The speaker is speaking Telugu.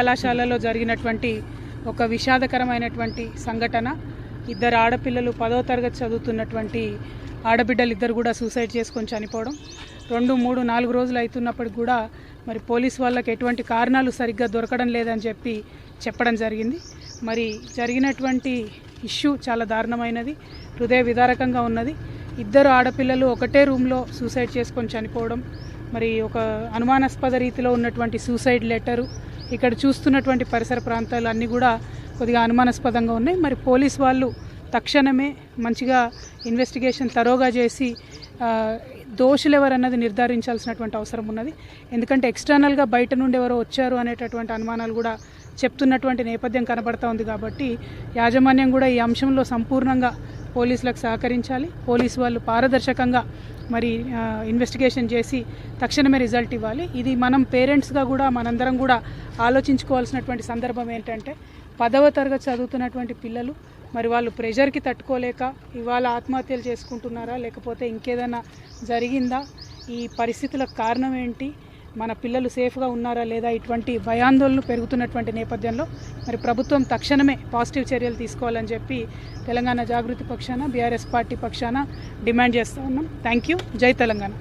కళాశాలలో జరిగినటువంటి ఒక విషాదకరమైనటువంటి సంఘటన. ఇద్దరు ఆడపిల్లలు 10వ తరగతి చదువుతున్నటువంటి ఆడబిడ్డలు ఇద్దరు కూడా సూసైడ్ చేసుకొని చనిపోవడం 2, 3, 4 రోజులు అవుతున్నప్పటికి కూడా మరి పోలీస్ వాళ్ళకి ఎటువంటి కారణాలు సరిగ్గా దొరకడం లేదని చెప్పడం జరిగింది. మరి జరిగినటువంటి ఇష్యూ చాలా దారుణమైనది, హృదయ విదారకంగా ఉన్నది. ఇద్దరు ఆడపిల్లలు ఒకటే రూమ్లో సూసైడ్ చేసుకొని చనిపోవడం, మరి ఒక అనుమానాస్పద రీతిలో ఉన్నటువంటి సూసైడ్ లెటరు, ఇక్కడ చూస్తున్నటువంటి పరిసర ప్రాంతాలు అన్నీ కూడా కొద్దిగా అనుమానాస్పదంగా ఉన్నాయి. మరి పోలీస్ వాళ్ళు తక్షణమే మంచిగా ఇన్వెస్టిగేషన్ తరోగా చేసి దోషులు ఎవరన్నది నిర్ధారించాల్సినటువంటి అవసరం ఉన్నది. ఎందుకంటే ఎక్స్టర్నల్గా బయట నుండి ఎవరో వచ్చారు అనేటటువంటి అనుమానాలు కూడా చెప్తున్నటువంటి నేపథ్యం కనబడతా ఉంది. కాబట్టి యాజమాన్యం కూడా ఈ అంశంలో సంపూర్ణంగా పోలీసులకు సహకరించాలి. పోలీసు వాళ్ళు పారదర్శకంగా మరి ఇన్వెస్టిగేషన్ చేసి తక్షణమే రిజల్ట్ ఇవ్వాలి. ఇది మనం పేరెంట్స్గా కూడా మనందరం కూడా ఆలోచించుకోవాల్సినటువంటి సందర్భం ఏంటంటే 10వ తరగతి చదువుతున్నటువంటి పిల్లలు మరి వాళ్ళు ప్రెషర్కి తట్టుకోలేక ఇవాళ ఆత్మహత్యలు చేసుకుంటున్నారా, లేకపోతే ఇంకేదైనా జరిగిందా, ఈ పరిస్థితులకు కారణం ఏంటి, మన పిల్లలు సేఫ్గా ఉన్నారా లేదా, ఇటువంటి భయాందోళనలు పెరుగుతున్నటువంటి నేపథ్యంలో మరి ప్రభుత్వం తక్షణమే పాజిటివ్ చర్యలు తీసుకోవాలని చెప్పి తెలంగాణ జాగృతి పక్షాన బీఆర్ఎస్ పార్టీ పక్షాన డిమాండ్ చేస్తూ ఉన్నాం. Thank you. జై తెలంగాణ.